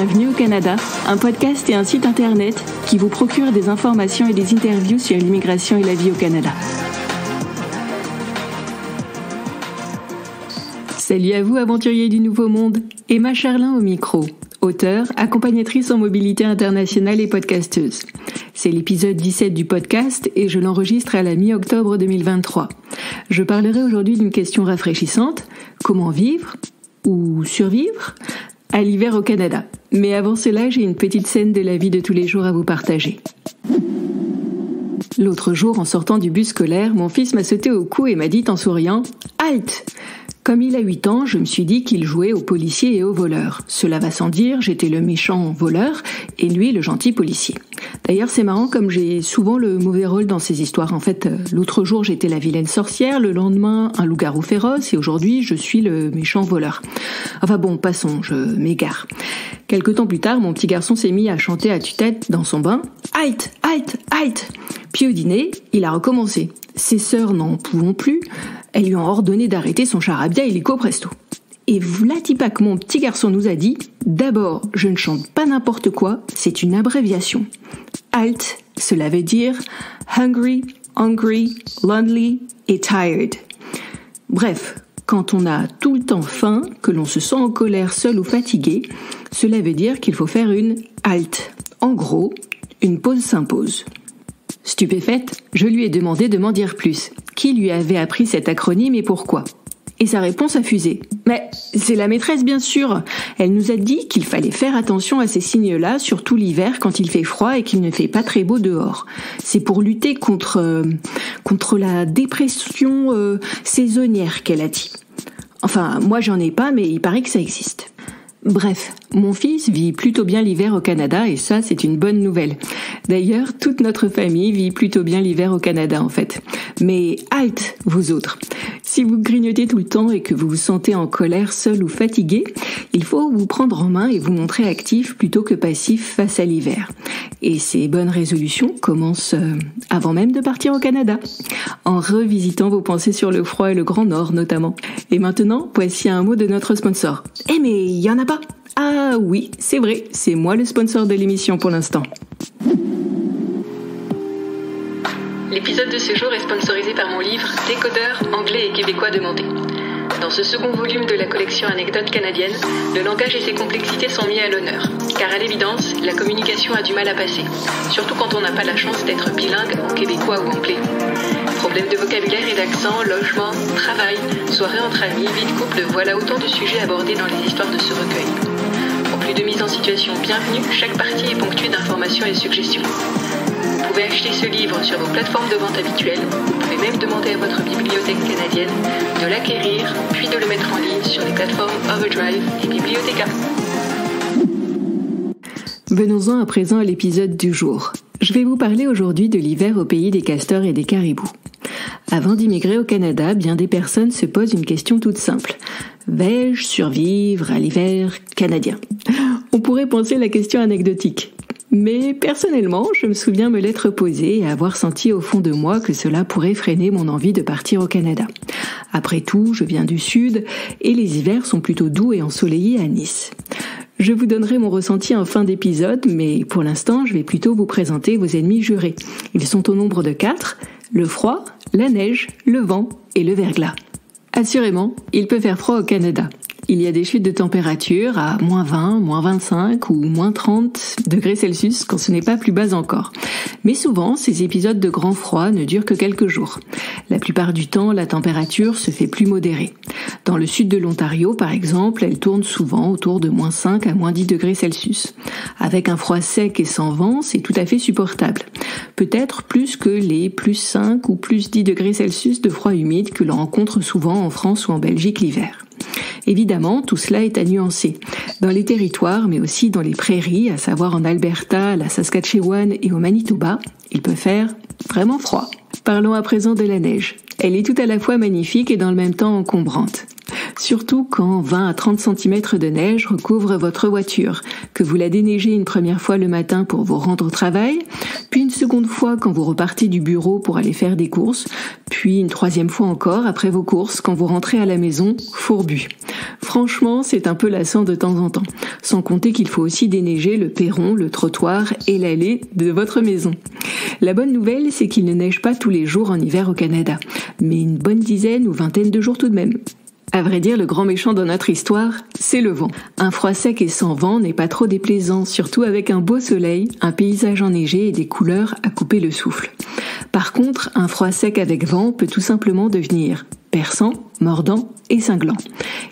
Bienvenue au Canada, un podcast et un site internet qui vous procure des informations et des interviews sur l'immigration et la vie au Canada. Salut à vous aventuriers du Nouveau Monde, Emma Charlin au micro, auteure, accompagnatrice en mobilité internationale et podcasteuse. C'est l'épisode 17 du podcast et je l'enregistre à la mi-octobre 2023. Je parlerai aujourd'hui d'une question rafraîchissante, comment vivre ou survivre à l'hiver au Canada. Mais avant cela, j'ai une petite scène de la vie de tous les jours à vous partager. L'autre jour, en sortant du bus scolaire, mon fils m'a sauté au cou et m'a dit en souriant « Halte !» Comme il a 8 ans, je me suis dit qu'il jouait aux policiers et aux voleurs. Cela va sans dire, j'étais le méchant voleur et lui le gentil policier. D'ailleurs, c'est marrant comme j'ai souvent le mauvais rôle dans ces histoires. En fait, l'autre jour, j'étais la vilaine sorcière, le lendemain, un loup-garou féroce et aujourd'hui, je suis le méchant voleur. Enfin bon, passons, je m'égare. Quelque temps plus tard, mon petit garçon s'est mis à chanter à tue-tête dans son bain « Halte, halte, halte !» Puis au dîner, il a recommencé. Ses sœurs n'en pouvant plus, elles lui ont ordonné d'arrêter son charabia illico presto. Et vlati pas que mon petit garçon nous a dit « D'abord, je ne chante pas n'importe quoi, c'est une abréviation. Halt, cela veut dire hungry, hungry, lonely et tired. Bref, quand on a tout le temps faim, que l'on se sent en colère seul ou fatigué, cela veut dire qu'il faut faire une halte. En gros, une pause s'impose. Stupéfaite, je lui ai demandé de m'en dire plus. Qui lui avait appris cet acronyme et pourquoi ? Et sa réponse a fusé. Mais c'est la maîtresse bien sûr. Elle nous a dit qu'il fallait faire attention à ces signes-là, surtout l'hiver quand il fait froid et qu'il ne fait pas très beau dehors. C'est pour lutter contre la dépression saisonnière qu'elle a dit. Enfin, moi j'en ai pas, mais il paraît que ça existe. Bref, mon fils vit plutôt bien l'hiver au Canada et ça, c'est une bonne nouvelle. D'ailleurs, toute notre famille vit plutôt bien l'hiver au Canada en fait. Mais halte, vous autres. Si vous grignotez tout le temps et que vous vous sentez en colère seul ou fatigué, il faut vous prendre en main et vous montrer actif plutôt que passif face à l'hiver. Et ces bonnes résolutions commencent avant même de partir au Canada, en revisitant vos pensées sur le froid et le Grand Nord notamment. Et maintenant, voici un mot de notre sponsor. Eh mais il y en a pas. Ah oui, c'est vrai, c'est moi le sponsor de l'émission pour l'instant. L'épisode de ce jour est sponsorisé par mon livre « Décodeur anglais et québécois demandé ». Dans ce second volume de la collection Anecdotes canadiennes, le langage et ses complexités sont mis à l'honneur. Car à l'évidence, la communication a du mal à passer, surtout quand on n'a pas la chance d'être bilingue en québécois ou anglais. Problèmes de vocabulaire et d'accent, logement, travail, soirée entre amis, vie de couple, voilà autant de sujets abordés dans les histoires de ce recueil. En plus de mise en situation bienvenue, chaque partie est ponctuée d'informations et suggestions. Vous pouvez acheter ce livre sur vos plateformes de vente habituelles. Vous pouvez même demander à votre bibliothèque canadienne de l'acquérir, puis de le mettre en ligne sur les plateformes Overdrive et Bibliotheca. Venons-en à présent à l'épisode du jour. Je vais vous parler aujourd'hui de l'hiver au pays des castors et des caribous. Avant d'immigrer au Canada, bien des personnes se posent une question toute simple. Vais-je survivre à l'hiver canadien ? On pourrait penser la question anecdotique. Mais personnellement, je me souviens me l'être posée et avoir senti au fond de moi que cela pourrait freiner mon envie de partir au Canada. Après tout, je viens du Sud et les hivers sont plutôt doux et ensoleillés à Nice. Je vous donnerai mon ressenti en fin d'épisode, mais pour l'instant, je vais plutôt vous présenter vos ennemis jurés. Ils sont au nombre de 4, le froid, la neige, le vent et le verglas. Assurément, il peut faire froid au Canada. Il y a des chutes de température à moins 20, moins 25 ou moins 30 degrés Celsius quand ce n'est pas plus bas encore. Mais souvent, ces épisodes de grand froid ne durent que quelques jours. La plupart du temps, la température se fait plus modérée. Dans le sud de l'Ontario, par exemple, elle tourne souvent autour de moins 5 à moins 10 degrés Celsius. Avec un froid sec et sans vent, c'est tout à fait supportable. Peut-être plus que les plus 5 ou plus 10 degrés Celsius de froid humide que l'on rencontre souvent en France ou en Belgique l'hiver. Évidemment, tout cela est à nuancer. Dans les territoires, mais aussi dans les prairies, à savoir en Alberta, la Saskatchewan et au Manitoba, il peut faire vraiment froid. Parlons à présent de la neige. Elle est tout à la fois magnifique et dans le même temps encombrante. Surtout quand 20 à 30 cm de neige recouvre votre voiture, que vous la déneigez une première fois le matin pour vous rendre au travail, puis une seconde fois quand vous repartez du bureau pour aller faire des courses, puis une troisième fois encore après vos courses quand vous rentrez à la maison, fourbu. Franchement, c'est un peu lassant de temps en temps, sans compter qu'il faut aussi déneiger le perron, le trottoir et l'allée de votre maison. La bonne nouvelle, c'est qu'il ne neige pas tous les jours en hiver au Canada, mais une bonne dizaine ou vingtaine de jours tout de même. À vrai dire, le grand méchant dans notre histoire, c'est le vent. Un froid sec et sans vent n'est pas trop déplaisant, surtout avec un beau soleil, un paysage enneigé et des couleurs à couper le souffle. Par contre, un froid sec avec vent peut tout simplement devenir perçant, mordant et cinglant.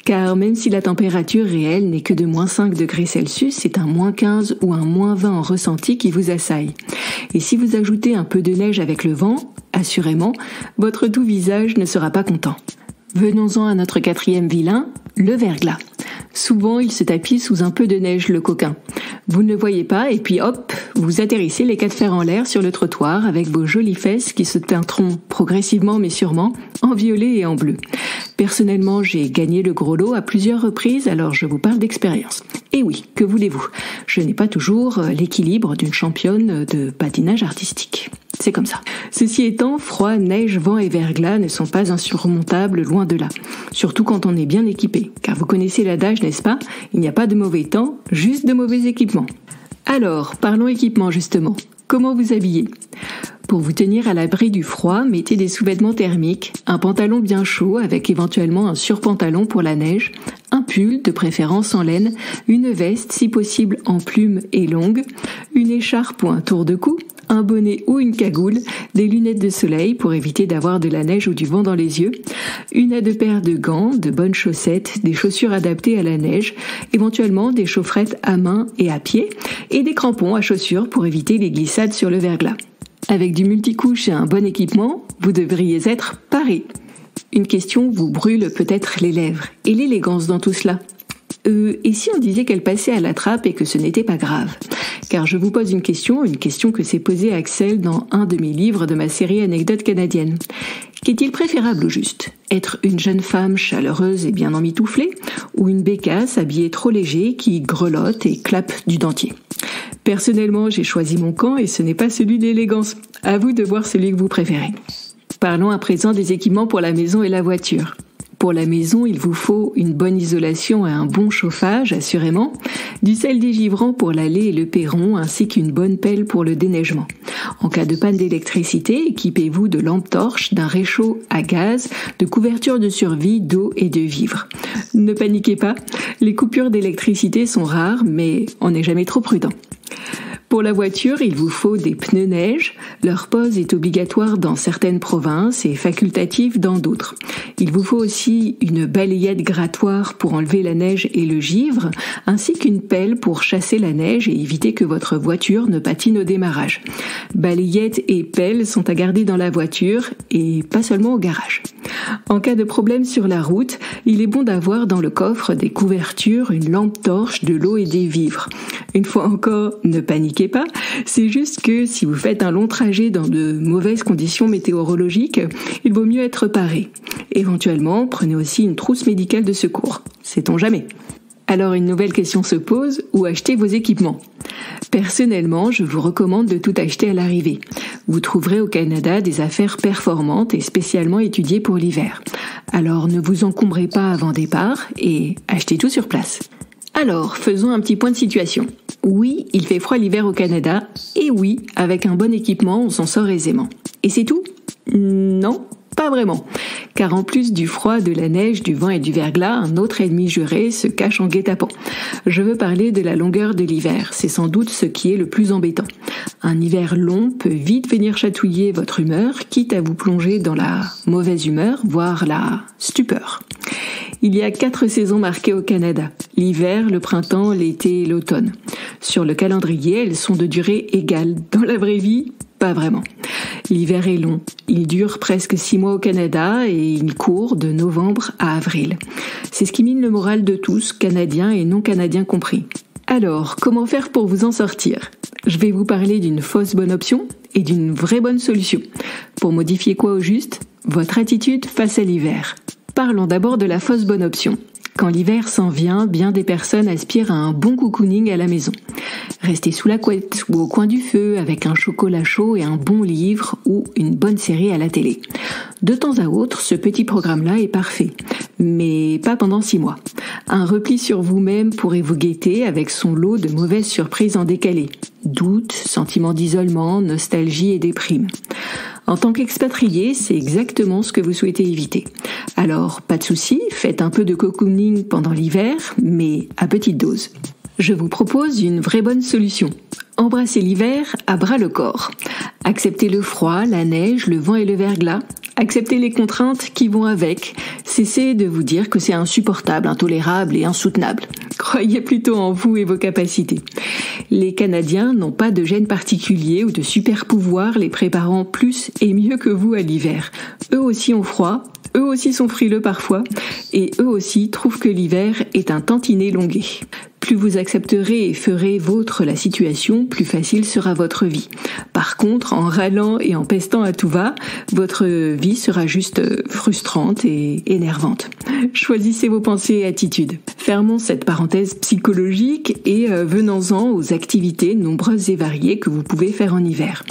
Car même si la température réelle n'est que de moins 5 degrés Celsius, c'est un moins 15 ou un moins 20 en ressenti qui vous assaille. Et si vous ajoutez un peu de neige avec le vent, assurément, votre doux visage ne sera pas content. Venons-en à notre quatrième vilain, le verglas. Souvent, il se tapit sous un peu de neige, le coquin. Vous ne le voyez pas et puis hop, vous atterrissez les quatre fers en l'air sur le trottoir avec vos jolies fesses qui se teinteront progressivement mais sûrement en violet et en bleu. Personnellement, j'ai gagné le gros lot à plusieurs reprises, alors je vous parle d'expérience. Et oui, que voulez-vous ? Je n'ai pas toujours l'équilibre d'une championne de patinage artistique. C'est comme ça. Ceci étant, froid, neige, vent et verglas ne sont pas insurmontables, loin de là. Surtout quand on est bien équipé. Car vous connaissez l'adage, n'est-ce pas ? Il n'y a pas de mauvais temps, juste de mauvais équipements. Alors, parlons équipement justement. Comment vous habiller ? Pour vous tenir à l'abri du froid, mettez des sous-vêtements thermiques, un pantalon bien chaud avec éventuellement un surpantalon pour la neige, un pull, de préférence en laine, une veste, si possible en plume et longue, une écharpe ou un tour de cou, un bonnet ou une cagoule, des lunettes de soleil pour éviter d'avoir de la neige ou du vent dans les yeux, une à deux paires de gants, de bonnes chaussettes, des chaussures adaptées à la neige, éventuellement des chaufferettes à main et à pied, et des crampons à chaussures pour éviter les glissades sur le verglas. Avec du multicouche et un bon équipement, vous devriez être paré. Une question vous brûle peut-être les lèvres. Et l'élégance dans tout cela ? Et si on disait qu'elle passait à la trappe et que ce n'était pas grave ? Car je vous pose une question que s'est posée Axel dans un de mes livres de ma série Anecdotes canadiennes. Qu'est-il préférable au juste ? Être une jeune femme chaleureuse et bien emmitouflée, ou une bécasse habillée trop léger qui grelotte et clappe du dentier ? Personnellement, j'ai choisi mon camp et ce n'est pas celui de l'élégance. À vous de voir celui que vous préférez. Parlons à présent des équipements pour la maison et la voiture. Pour la maison, il vous faut une bonne isolation et un bon chauffage, assurément, du sel dégivrant pour l'allée et le perron, ainsi qu'une bonne pelle pour le déneigement. En cas de panne d'électricité, équipez-vous de lampes torches, d'un réchaud à gaz, de couvertures de survie, d'eau et de vivres. Ne paniquez pas, les coupures d'électricité sont rares, mais on n'est jamais trop prudent. Pour la voiture, il vous faut des pneus neige. Leur pose est obligatoire dans certaines provinces et facultative dans d'autres. Il vous faut aussi une balayette grattoir pour enlever la neige et le givre, ainsi qu'une pelle pour chasser la neige et éviter que votre voiture ne patine au démarrage. Balayette et pelle sont à garder dans la voiture et pas seulement au garage. En cas de problème sur la route, il est bon d'avoir dans le coffre des couvertures, une lampe torche, de l'eau et des vivres. Une fois encore, ne paniquez pas, c'est juste que si vous faites un long trajet dans de mauvaises conditions météorologiques, il vaut mieux être paré. Éventuellement, prenez aussi une trousse médicale de secours. Sait-on jamais ? Alors une nouvelle question se pose, où acheter vos équipements ? Personnellement, je vous recommande de tout acheter à l'arrivée. Vous trouverez au Canada des affaires performantes et spécialement étudiées pour l'hiver. Alors ne vous encombrez pas avant départ et achetez tout sur place. Alors, faisons un petit point de situation. Oui, il fait froid l'hiver au Canada, et oui, avec un bon équipement, on s'en sort aisément. Et c'est tout ? Non, pas vraiment. Car en plus du froid, de la neige, du vent et du verglas, un autre ennemi juré se cache en guet-apens. Je veux parler de la longueur de l'hiver, c'est sans doute ce qui est le plus embêtant. Un hiver long peut vite venir chatouiller votre humeur, quitte à vous plonger dans la mauvaise humeur, voire la stupeur. Il y a 4 saisons marquées au Canada. L'hiver, le printemps, l'été et l'automne. Sur le calendrier, elles sont de durée égale. Dans la vraie vie, pas vraiment. L'hiver est long. Il dure presque 6 mois au Canada et il court de novembre à avril. C'est ce qui mine le moral de tous, Canadiens et non-Canadiens compris. Alors, comment faire pour vous en sortir ? Je vais vous parler d'une fausse bonne option et d'une vraie bonne solution. Pour modifier quoi au juste ? Votre attitude face à l'hiver. Parlons d'abord de la fausse bonne option. Quand l'hiver s'en vient, bien des personnes aspirent à un bon cocooning à la maison. Rester sous la couette ou au coin du feu avec un chocolat chaud et un bon livre ou une bonne série à la télé. De temps à autre, ce petit programme-là est parfait, mais pas pendant 6 mois. Un repli sur vous-même pourrait vous guetter avec son lot de mauvaises surprises en décalé. Doutes, sentiments d'isolement, nostalgie et déprime. En tant qu'expatrié, c'est exactement ce que vous souhaitez éviter. Alors, pas de souci, faites un peu de cocooning pendant l'hiver, mais à petite dose. Je vous propose une vraie bonne solution. Embrassez l'hiver à bras le corps. Acceptez le froid, la neige, le vent et le verglas. Acceptez les contraintes qui vont avec. Cessez de vous dire que c'est insupportable, intolérable et insoutenable. Croyez plutôt en vous et vos capacités. Les Canadiens n'ont pas de gène particulier ou de super pouvoir les préparant plus et mieux que vous à l'hiver. Eux aussi ont froid, eux aussi sont frileux parfois, et eux aussi trouvent que l'hiver est un tantinet longué. Plus vous accepterez et ferez vôtre la situation, plus facile sera votre vie. Par contre, en râlant et en pestant à tout va, votre vie sera juste frustrante et énervante. Choisissez vos pensées et attitudes. Fermons cette parenthèse psychologique et venons-en aux activités nombreuses et variées que vous pouvez faire en hiver.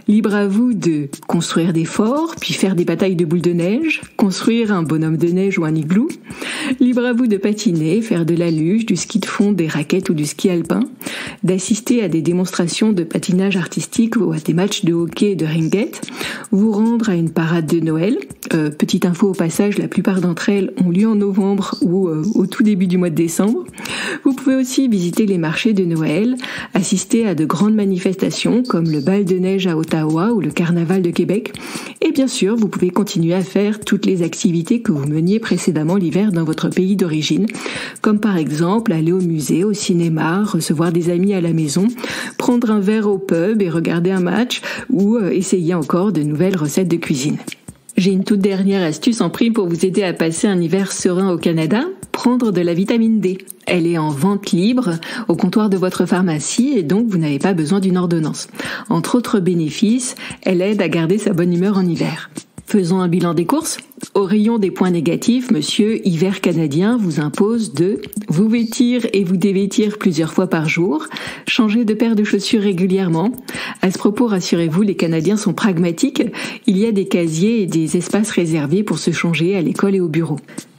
Libre à vous de construire des forts, puis faire des batailles de boules de neige, construire un bonhomme de neige ou un igloo. Libre à vous de patiner, faire de la luge, du ski de fond, des raquettes ou du ski alpin, d'assister à des démonstrations de patinage artistique ou à des matchs de hockey et de ringuette, vous rendre à une parade de Noël. Petite info au passage, la plupart d'entre elles ont lieu en novembre ou au tout début du mois de décembre. Vous pouvez aussi visiter les marchés de Noël, assister à de grandes manifestations comme le bal de neige à Ottawa ou le carnaval de Québec. Et bien sûr, vous pouvez continuer à faire toutes les activités que vous meniez précédemment l'hiver dans votre pays d'origine, comme par exemple aller au musée, au cinéma, recevoir des amis à la maison, prendre un verre au pub et regarder un match ou essayer encore de nouvelles recettes de cuisine. J'ai une toute dernière astuce en prime pour vous aider à passer un hiver serein au Canada, prendre de la vitamine D. Elle est en vente libre au comptoir de votre pharmacie et donc vous n'avez pas besoin d'une ordonnance. Entre autres bénéfices, elle aide à garder sa bonne humeur en hiver. Faisons un bilan des courses. Au rayon des points négatifs, Monsieur Hiver Canadien vous impose de vous vêtir et vous dévêtir plusieurs fois par jour, changer de paire de chaussures régulièrement. À ce propos, rassurez-vous, les Canadiens sont pragmatiques. Il y a des casiers et des espaces réservés pour se changer à l'école et au bureau.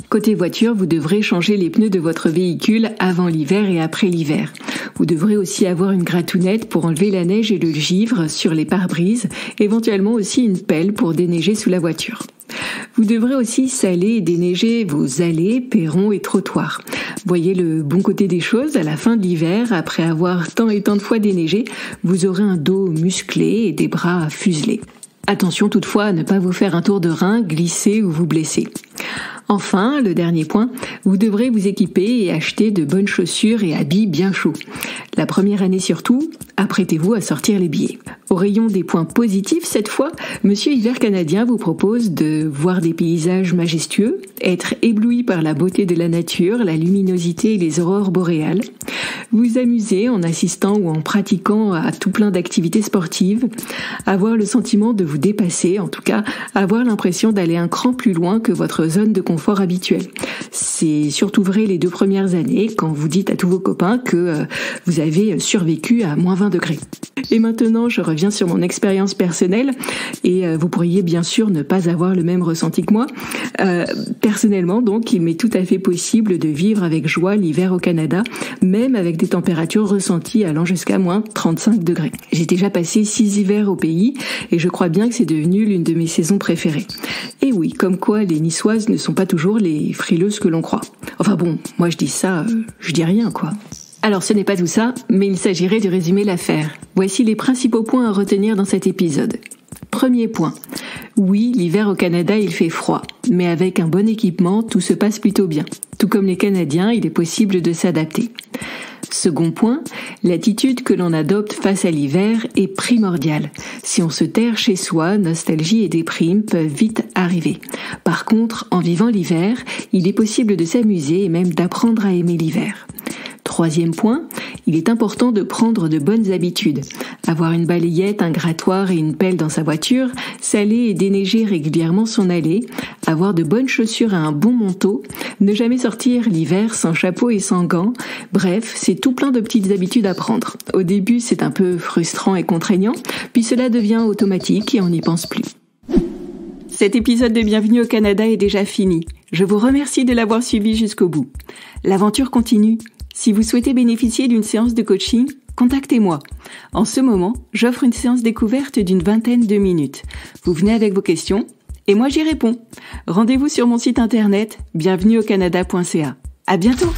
Côté voiture, vous devrez changer les pneus de votre véhicule avant l'hiver et après l'hiver. Vous devrez aussi avoir une gratounette pour enlever la neige et le givre sur les pare-brises, éventuellement aussi une pelle pour déneiger sous la voiture. Vous devrez aussi saler et déneiger vos allées, perrons et trottoirs. Voyez le bon côté des choses, à la fin de l'hiver, après avoir tant et tant de fois déneigé, vous aurez un dos musclé et des bras fuselés. Attention toutefois à ne pas vous faire un tour de rein, glisser ou vous blesser. Enfin, le dernier point, vous devrez vous équiper et acheter de bonnes chaussures et habits bien chauds. La première année surtout, apprêtez-vous à sortir les billets. Au rayon des points positifs, cette fois, Monsieur Hiver Canadien vous propose de voir des paysages majestueux, être ébloui par la beauté de la nature, la luminosité et les aurores boréales, vous amuser en assistant ou en pratiquant à tout plein d'activités sportives, avoir le sentiment de vous dépasser, en tout cas avoir l'impression d'aller un cran plus loin que votre zone de confort habituelle. C'est surtout vrai les 2 premières années quand vous dites à tous vos copains que vous avez survécu à moins 20 degrés. Et maintenant, je reviens sur mon expérience personnelle et vous pourriez bien sûr ne pas avoir le même ressenti que moi. Personnellement, donc, il m'est tout à fait possible de vivre avec joie l'hiver au Canada, même avec des températures ressenties allant jusqu'à moins 35 degrés. J'ai déjà passé 6 hivers au pays et je crois bien que c'est devenu l'une de mes saisons préférées. Et oui, comme quoi les Niçoises ne sont pas toujours les frileuses que l'on croit. Enfin bon, moi je dis ça, je dis rien quoi. Alors ce n'est pas tout ça, mais il s'agirait de résumer l'affaire. Voici les principaux points à retenir dans cet épisode. Premier point. Oui, l'hiver au Canada, il fait froid. Mais avec un bon équipement, tout se passe plutôt bien. Tout comme les Canadiens, il est possible de s'adapter. Second point, l'attitude que l'on adopte face à l'hiver est primordiale. Si on se terre chez soi, nostalgie et déprime peuvent vite arriver. Par contre, en vivant l'hiver, il est possible de s'amuser et même d'apprendre à aimer l'hiver. Troisième point, il est important de prendre de bonnes habitudes. Avoir une balayette, un grattoir et une pelle dans sa voiture, saler et déneiger régulièrement son allée, avoir de bonnes chaussures et un bon manteau, Ne jamais sortir l'hiver sans chapeau et sans gants. Bref, c'est tout plein de petites habitudes à prendre. Au début, c'est un peu frustrant et contraignant, puis cela devient automatique et on n'y pense plus. Cet épisode de Bienvenue au Canada est déjà fini. Je vous remercie de l'avoir suivi jusqu'au bout. L'aventure continue. Si vous souhaitez bénéficier d'une séance de coaching, contactez-moi. En ce moment, j'offre une séance découverte d'une 20aine de minutes. Vous venez avec vos questions et moi j'y réponds. Rendez-vous sur mon site internet bienvenueaucanada.ca. À bientôt!